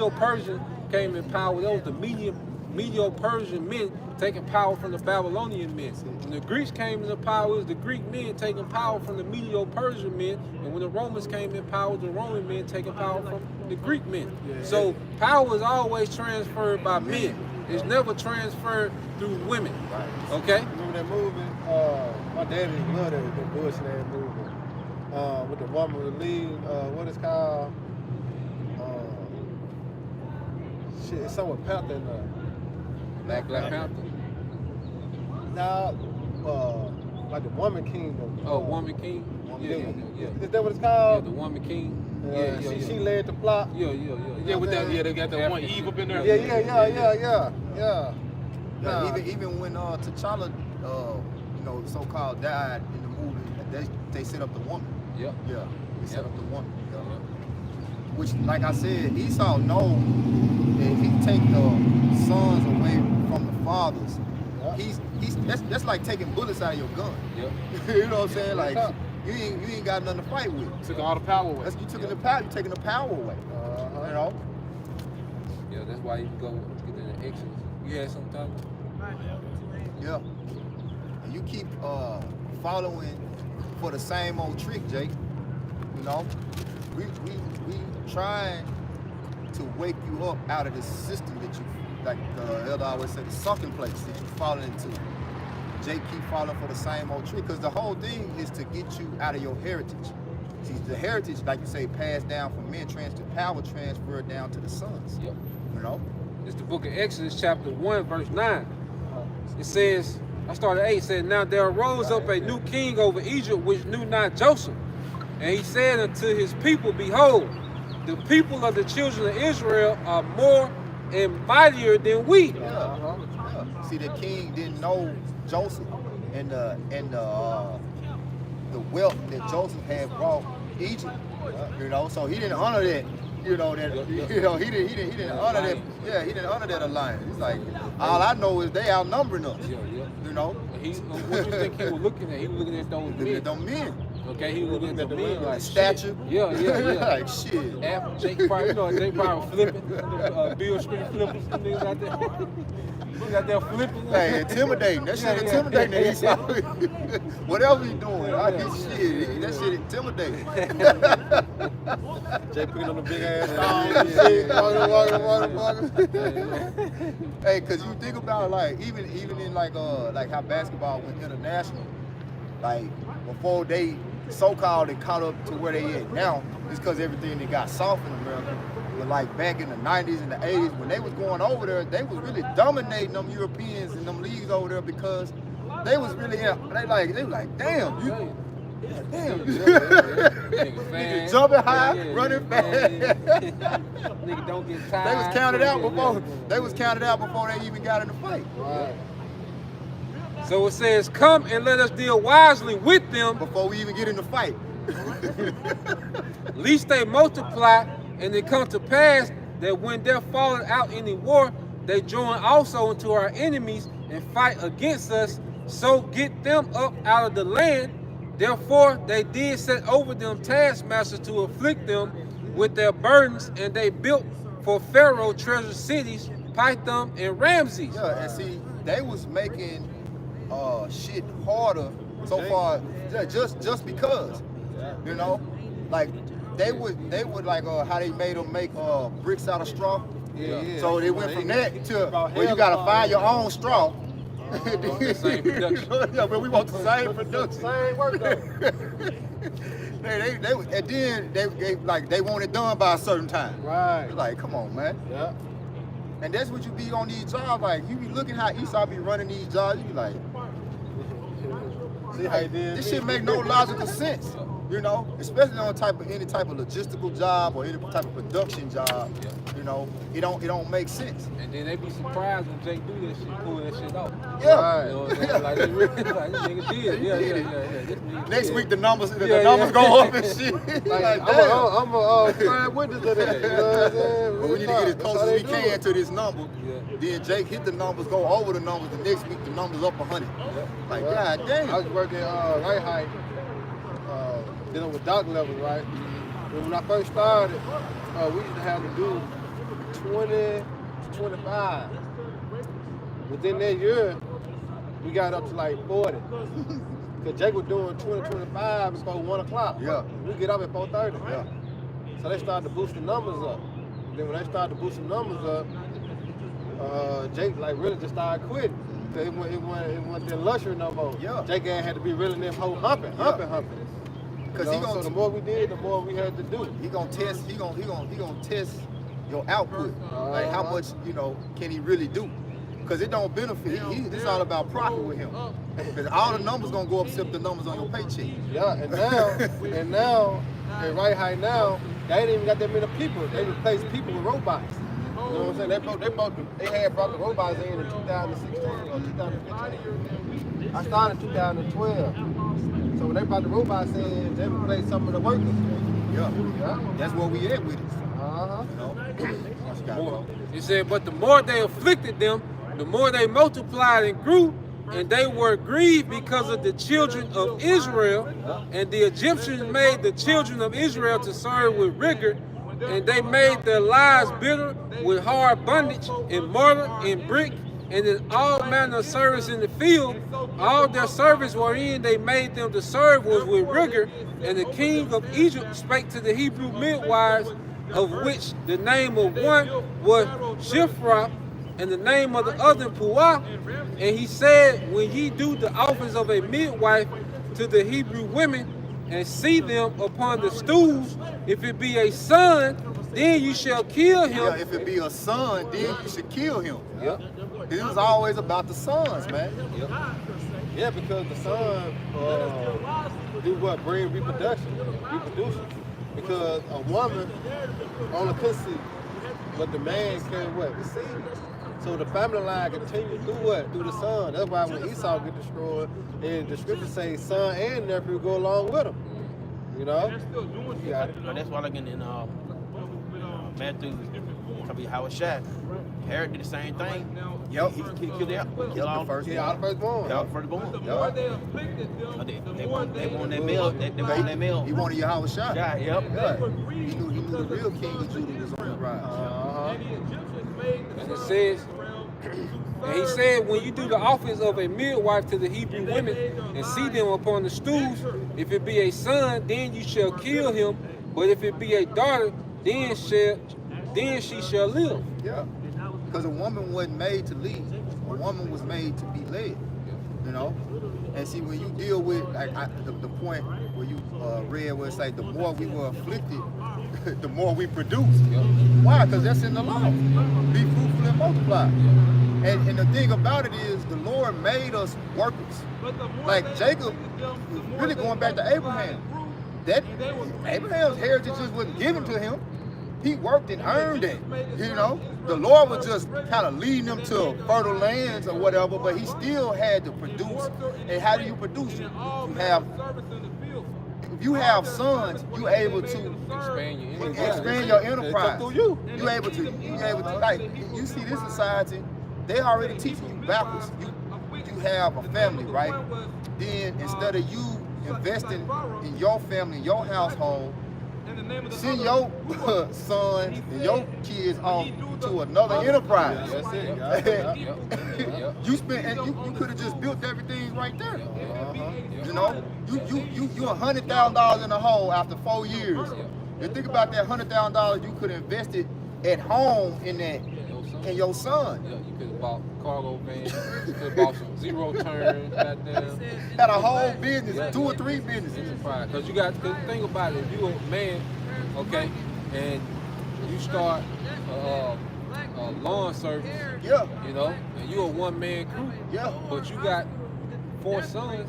Medo-Persian came in power. That was the Medo-Persian men taking power from the Babylonian men. When the Greeks came into power, it was the Greek men taking power from the Medo-Persian men. And when the Romans came in power, the Roman men taking power from the Greek men. So power is always transferred by men. It's never transferred through women. Okay? Remember that movie? My daddy loved that Bush and that movie. With the woman with the lead, what it's called? Shit, it's something with Panther in there. Black Panther. Nah, like the Woman Kingdom. Oh, Woman King? Yeah. Is that what it's called? Yeah, the Woman King. She led the plot. Yeah, with that, they got that one Eve up in there. Yeah. Even when T'Challa, so-called died in the movie, they set up the woman. Yeah. They set up the woman. Which, like I said, Esau knows that if he take the sons away from the fathers, that's like taking bullets out of your gun. You know what I'm saying? Like you ain't got nothing to fight with. Took all the power away. You taking the power away. You know? Yeah, that's why you go get in the Exodus. You had some time. Yeah. And you keep following for the same old trick, Jake. You know? We trying to wake you up out of this system that you, like the elder always said, the sunken place that you falling into. Jake keep falling for the same old trick, because the whole thing is to get you out of your heritage. See, the heritage, like you say, passed down from men, power transferred down to the sons. Yep. You know? It's the book of Exodus, chapter 1, verse 9. It says, I started 8, it said, now there arose up a new king over Egypt, which knew not Joseph. And he said unto his people, behold, the people of the children of Israel are more and mightier than we. See, the king didn't know Joseph and the wealth that Joseph had brought Egypt. You know, so he didn't honor that. He didn't honor that. Yeah, he didn't honor that alliance. It's like, all I know is they outnumbering us. You know. What you think he was looking at? He was looking at those men. Okay, he was looking at the men like statue. Yeah. Like shit. Jake probably, they probably flipping. Bill Street flippers, them niggas out there. He got there flipping. Hey, intimidating. That shit intimidating. Esau. Whatever he doing, that shit intimidating. Jay putting on the big ass walking. Hey, cause you think about like even in like how basketball went international, like before they so-called they caught up to where they at now, it's because everything that got soft in America. But like back in the 90s and the 80s, when they was going over there, they was really dominating them Europeans and them leagues over there, because they was really, they was like, damn, you. Nigga jumping high, running fast. Nigga don't get tired. They was counted out before. They was counted out before they even got in the fight. Right. So it says, come and let us deal wisely with them before we even get in the fight. Lest they multiply, and it come to pass that when they're fallen out in the war, they join also into our enemies and fight against us, so get them up out of the land. Therefore they did set over them taskmasters to afflict them with their burdens, and they built for Pharaoh treasure cities, Pithom and Ramses. Yeah, and see, they was making shit harder so far, just because, you know, like they would like how they made them make bricks out of straw. So they went from that to where you gotta find your own straw. Same production. Yeah, but we want the same production. Same work though. And then they want it done by a certain time. Right. It's like, come on, man. Yeah. And that's what you be on these jobs. Like, you be looking how Esau be running these jobs. You be like, see how he did. This shit make no logical sense. You know, especially on any type of logistical job or any type of production job. You know, it don't make sense. And then they be surprised when Jake do that shit, pull that shit off. Yeah. Right. You know what I'm saying? Like, they really, like, this nigga did. Yeah. Next week the numbers go up and shit. Like, I'm a prime witness of that. You know what I'm saying? But we need to get as close as we can to this number. Then Jake hit the numbers, go over the numbers. The next week the numbers up 100. Like, god damn. I was working right height, dealing with dock levels, right? And when I first started, we used to have to do 20 to 25. Within that year, we got up to like 40. Because Jake was doing 20, 25 before 1 o'clock. Yeah. We get up at 4:30. Yeah. So they started to boost the numbers up. And then when they started to boost the numbers up, Jake like really just started quitting. So it wasn't that luxury no more. Yeah. Jake had to be really in them whole humping. Because So the more we did, the more we had to do. He gonna test your output. Like how much, can he really do? Because it don't benefit. It's all about profit with him. Because all the numbers gonna go up except the numbers on your paycheck. Yeah, and now, at Right High now, they ain't even got that many people. They replaced people with robots. You know what I'm saying? They had brought the robots in 2016 or 2015. I started in 2012. So when they brought the robots in, they replaced some of the workers. Yeah. Yeah. That's where we at with it. He said, but the more they afflicted them, the more they multiplied and grew, and they were grieved because of the children of Israel. And the Egyptians made the children of Israel to serve with rigor, and they made their lives bitter with hard bondage and mortar and brick, and in all manner of service in the field. All their service wherein they made them to serve was with rigor. And the king of Egypt spake to the Hebrew midwives, of which the name of one was Shiphrah, and the name of the other Puah. And he said, when ye do the office of a midwife to the Hebrew women, and see them upon the stools, if it be a son, then you shall kill him. Yeah, if it be a son, then you should kill him. Yep. It was always about the sons, man. Yep. Yeah, because the son do what? Bring reproduction. Because a woman only conceives, but the man carry what? The seed. So the family line continues through what? Through the son. That's why when Esau get destroyed, and the scriptures say son and nephew go along with him. You know? You got it. That's why like in Matthew, probably Howard Shaq, Herod did the same thing. Yep. He killed out. Killed the first Yeah, all the firstborn. Killed the firstborn. Yep. They want that meal. They want that meal. He wanted your house shot. Yeah, yep. Yeah. He knew the real king of Judah was on the rise. And it says, and he said, when you do the office of a midwife to the Hebrew women, and see them upon the stools, if it be a son, then you shall kill him. But if it be a daughter, then she shall live. Yeah. Because a woman wasn't made to lead. A woman was made to be led. You know? And see, when you deal with the point where you read where it's like the more we were afflicted, the more we produce. Why? Because that's in the law. Be fruitful and multiply. And the thing about it is the Lord made us workers. Like Jacob, really going back to Abraham. That Abraham's heritage just wasn't given to him. He worked and earned it, you know. The Lord was just kind of leading him to fertile lands or whatever, but he still had to produce. And how do you produce? If you have sons, you're able to expand your enterprise. You able to like you see this society, they already teaching you backwards. You have a family, right? Then instead of you investing in your family, your household, send your sons and your kids on to another enterprise. That's it. You spent, and you could have just built everything right there. You know, you $100,000 in the hole after 4 years. You think about that $100,000 you could have invested at home in that, in your son. Yeah, you could have bought cargo vans, you could have bought some zero turns, goddamn. Had a whole business, 2 or 3 businesses. Because you got to think about it. If you a man, okay, and you start lawn service, Yeah. you know, and you a one-man crew, Yeah. but you got 4 sons.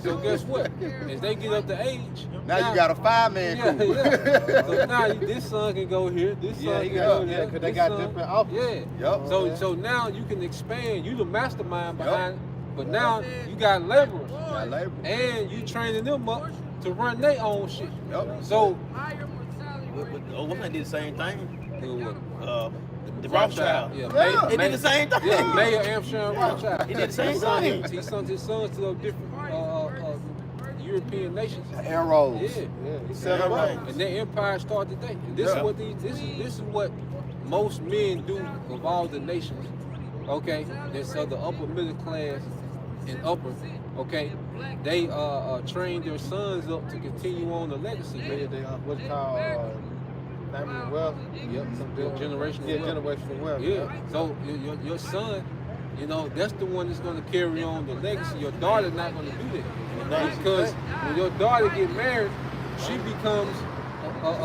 So guess what? As they get up to age, Now you got a 5-man yeah, crew. yeah. So now this son can go here, this son can go there, because they this got son- different offers. Yeah. Yep. So now you can expand. You the mastermind behind it, but now you got laborers, Got labor. and you training them up to run their own shit. Yep. So Obama did the same thing. the The Rothschild. Yeah, Yeah. They did the same thing. Yeah, Mayor Amsterdam Rothschild. He did the same He thing. sent his sons to those different European nations. Arrows. Yeah. Yeah, he set them up. And their empire started today. And this is what most men do of all the nations, okay, that's of the upper middle class and upper, okay, they train their sons up to continue on the legacy. They what's called family wealth. Yep, generational Yeah, wealth. generational wealth. Yeah, so your son, you know, that's the one that's going to carry on the legacy. Your daughter's not going to do that. Because when your daughter get married, she becomes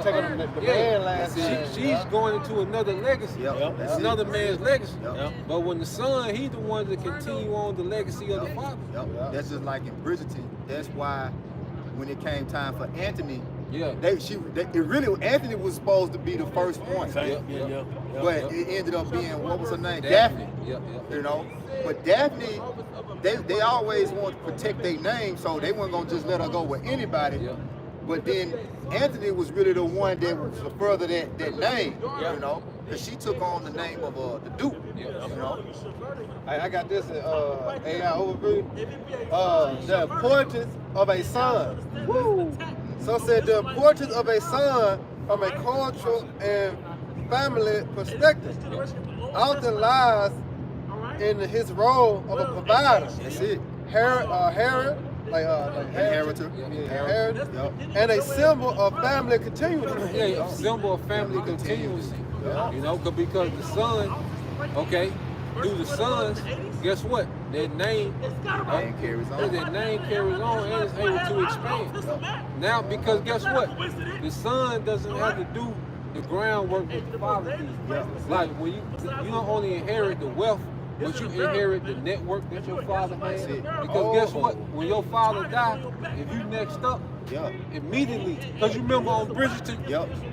Taking the man last name. she's going into another legacy. Yep, that's Another man's legacy. Yep. But when the son, he's the one to continue on the legacy of the father. Yep. That's just like in Bridgerton. That's why when it came time for Anthony, Yeah. Anthony was supposed to be the first one. Yeah. But it ended up being, what was her name? Daphne. Daphne. Yep. You know? But Daphne, they always want to protect their name, so they weren't going to just let her go with anybody. Yep. But then Anthony was really the one that was to further that name, you know? Because she took on the name of the Duke, you know? I got this AI overview. The importance of a son. Woo. So said the importance of a son from a cultural and family perspective often lies in his role of a provider. That's it. Inheritor, Inheritor. Yep. and a symbol of family continuity. Yeah, a symbol of family continuity. You know, because the son, okay, through the sons, guess what? Their name carries on. Their name carries on and is able to expand. Now, because guess what? The son doesn't have to do the groundwork that the father did. Like when you don't only inherit the wealth, but you inherit the network that your father had. Because guess what? When your father died, if you next up, immediately, because you remember on Bridgerton,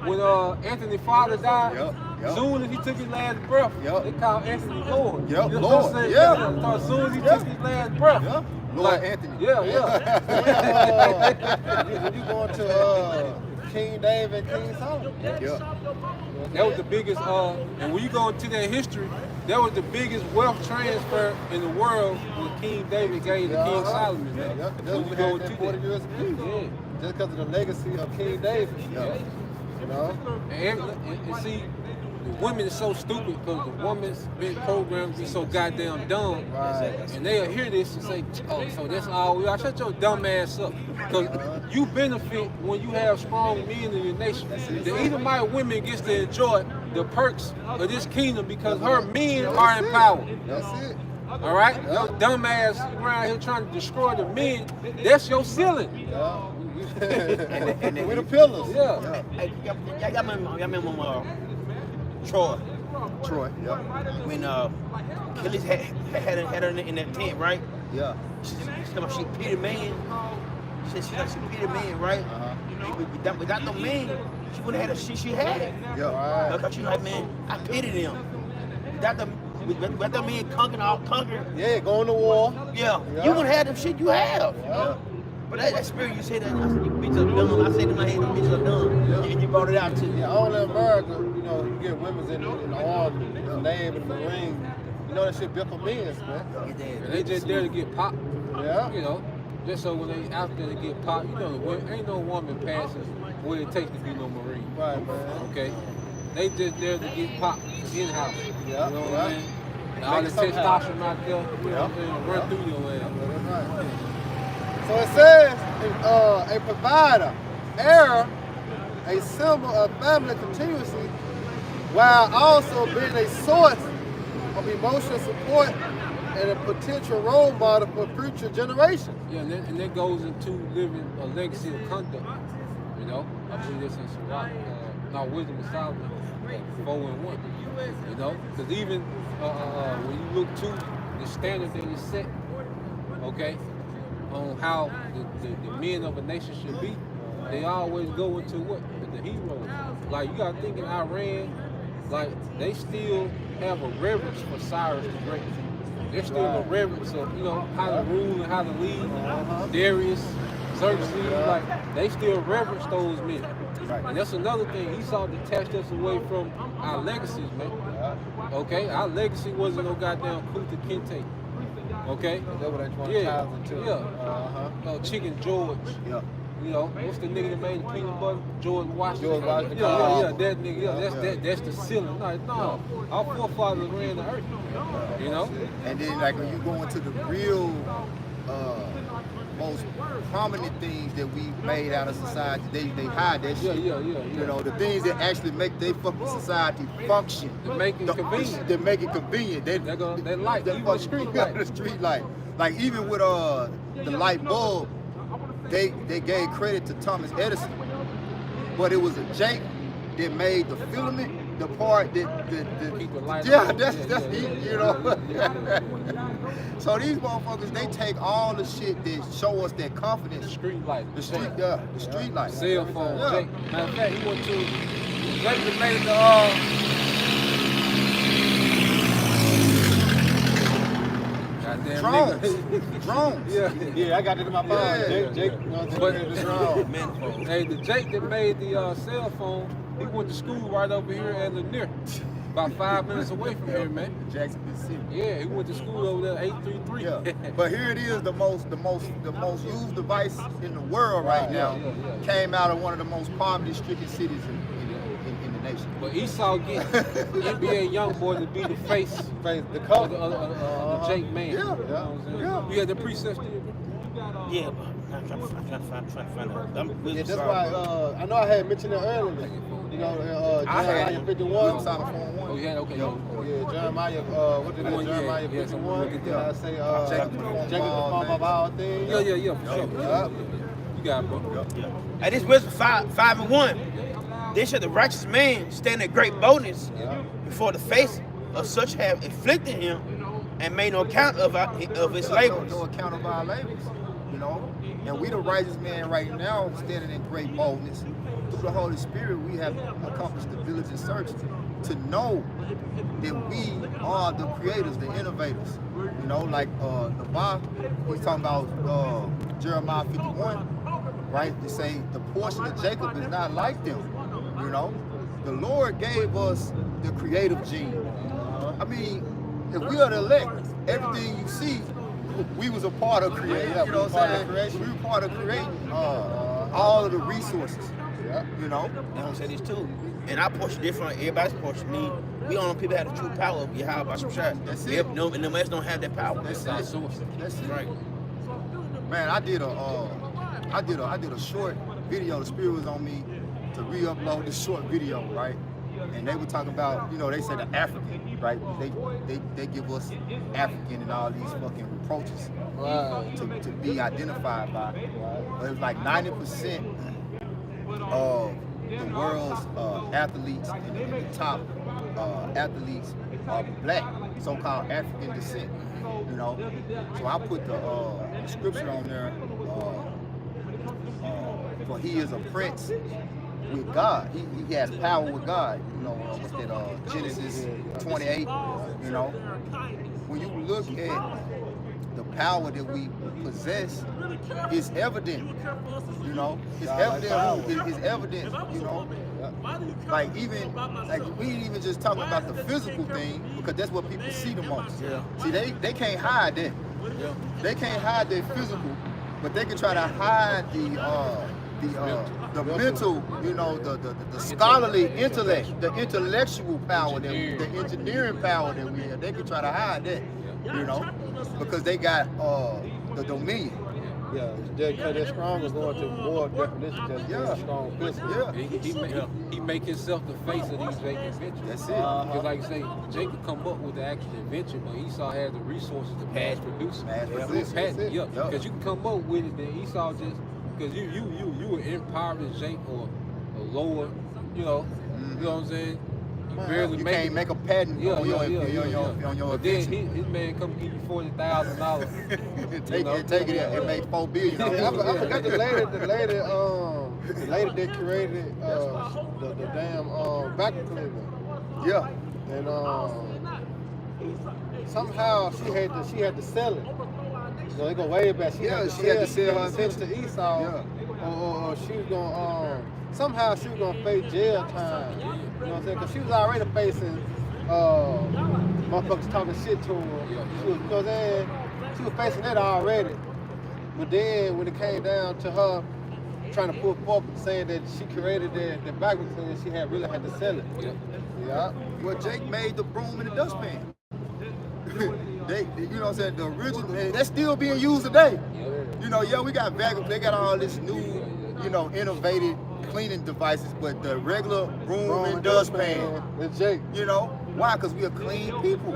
when Anthony's father died, soon as he took his last breath, they called Anthony Lord. You know what I'm Lord. saying? Yeah. As soon as he took his last breath. Lord Anthony. When you go into King David and King Solomon. That was the biggest, and when you go into that history, that was the biggest wealth transfer in the world when King David gave to King Solomon. Man. When you go into 40 years of peace. Just because of the legacy of King David. You know? And see, the women is so stupid because the woman's been programmed to be so goddamn dumb. And they'll hear this and say, oh, so that's all we are. Shut your dumb ass up. Because you benefit when you have strong men in your nation. The Edomite women gets to enjoy the perks of this kingdom because her men are in power. That's it. All right? Your dumb ass around here trying to destroy the men, that's your ceiling. We the pillars. Yeah. Hey, y'all remember Troy? When Kelly's had her in that tent, right? Yeah. She pity man. She said she pity man, right? Without the man, she wouldn't have had the shit she had. Yeah. Because she like, man, I pity them. Without the man conquer. Yeah, going to war. Yeah. You wouldn't have the shit you have. But that spirit, you said that, I said, you bitch are dumb. I said in my head, you bitch are dumb. And you brought it out too. Yeah, all in America, you know, you get women in the army, the Navy, the Marine. You know that shit built for men, man. And they just there to get popped. Yeah. You know, just so when they out there to get popped, you know, ain't no woman passes what it takes to be no Marine. Right, man. Okay? They just there to get popped in-house. Yeah. You know what I mean? And all the testosterone out there, you know what I'm saying, run through your ass. That's right. So it says, a provider, heir, a symbol of family continuity, while also being a source of emotional support and a potential role model for future generations. Yeah, and that goes into living a legacy of conduct. You know, I believe this in Sirach, Wisdom of Solomon, 4:1. You know, because even when you look to the standard that is set, okay, on how the men of a nation should be, they always go into what? The heroes. Like, you got to think in Iran, like, they still have a reverence for Cyrus the Great. There's still a reverence of, you know, how to rule and how to lead. Darius, Xerxes, like, they still reverence those men. And that's another thing. Esau detached us away from our legacies, man. Okay? Our legacy wasn't no goddamn Kunta Kinte. Okay? That's what they want to tie into. Chicken George. You know, what's the nigga that made the peanut butter? George Washington. George Washington. Yeah, that nigga. Yeah, that's the ceiling. No, our forefathers ran the earth. You know. And then like when you go into the real most prominent things that we made out of society, they hide that shit. Yeah. You know, the things that actually make their fucking society function. They make it convenient. They make it convenient. They light, even the street light. The street light. Like even with the light bulb, they gave credit to Thomas Edison, but it was a Jake that made the filament, the part that Keep the light yeah, on. that's you know. So these motherfuckers, they take all the shit that show us that confidence. Street light. The street light. Cell phone. Yeah. Jake. Matter of fact, he went to Jake that made the goddamn Drones. Yeah, I got it in my phone. Yeah. Jake, you know what I'm saying? Hey, the Jake that made the cell phone, he went to school right over here at Lanier. About 5 minutes away from here, man. Jacksonville City. Yeah, he went to school over there, 833. Yeah. But here it is, the most used device in the world right now. Yeah. Came out of one of the most poverty-stricken cities in the nation. But Esau get NBA Youngboy to be the face The of color. the Jake man. Yeah. You know what I'm saying? Yeah. You had the precepts still, bro? Yeah, but I'm trying to find out. Yeah, that's why I know I had mentioned it earlier. You know, I had Jeremiah 51. Oh, you had, okay. Yeah, Jeremiah, what did it? Jeremiah Yeah, 51. yeah, Then I say, Jacob Jacob performed of all things. Yeah, for sure. Yeah. You got it, bro. And this was 5:1. They said the righteous man stand in great boldness before the face of such have afflicted him and made no account of his labors. No account of our labors, you know. And we the righteous man right now standing in great boldness. Through the Holy Spirit, we have accomplished the diligent search to know that we are the creators, the innovators. You know, like the Bible, he's talking about Jeremiah 51, right? They say the portion of Jacob is not like them. You know, the Lord gave us the creative gene. I mean, if we are the elect, everything you see, we was a part of creating. You know what I'm saying? We were part of creating all of the resources. You know? And I'm saying this too. And our portion different, everybody's portion. We don't know people have the true power of Yahweh by some shot. That's it. And the rest don't have that power. That's our it. source. That's it. Right. Man, I did a short video. The Spirit was on me to re-upload this short video, right? And they were talking about, you know, they say the African, right? They give us African and all these fucking reproaches to be identified by. But it was like 90% of the world's athletes and the top athletes are black, so-called African descent. You know, so I put the scripture on there. For he is a prince with God. He has power with God. You know, what's that? Genesis 28. You know, when you look at the power that we possess, it's evident. You know, it's evident. It's evident. You know, like we ain't even just talking about the physical thing because that's what people see the most. Yeah. See, they can't hide that. Yeah. They can't hide their physical, but they can try to hide the mental, you know, the scholarly intellect, the intellectual power, the engineering power that we have. They can try to hide that, you know, because they got the dominion. Yeah, because they're strong is going to more definition than strong physical. Yeah. He make himself the face of these fake inventions. That's it. Because like you say, Jake could come up with the actual invention, but Esau has the resources to mass produce it. Mass Yeah, produce it. patent, yeah. Yeah. Because you can come up with it, then Esau just because you were empowering Jake or lower, you know what I'm saying? You barely You make can't it. make a patent on your But then invention. his man come give you $40,000. Take it and make $4 billion. I forgot the lady that created the damn vacuum cleaner. Yeah. And somehow she had to sell it. So they go way back. She had to sell her to Esau. Yeah. Or she was gonna somehow she was gonna face jail time. You know what I'm saying? Because she was already facing motherfuckers talking shit to her. She was, you know what I'm saying? She was facing that already. But then when it came down to her trying to put forth saying that she created the vacuum cleaner, she really had to sell it. Yeah. Yeah. Well, Jake made the broom in the dustpan. They, you know what I'm saying? The original, and that's still being used today. You know, yeah, we got vacuum, they got all this new, you know, innovative cleaning devices, but the regular broom and dustpan, With Jake. you know, why? Because we are clean people.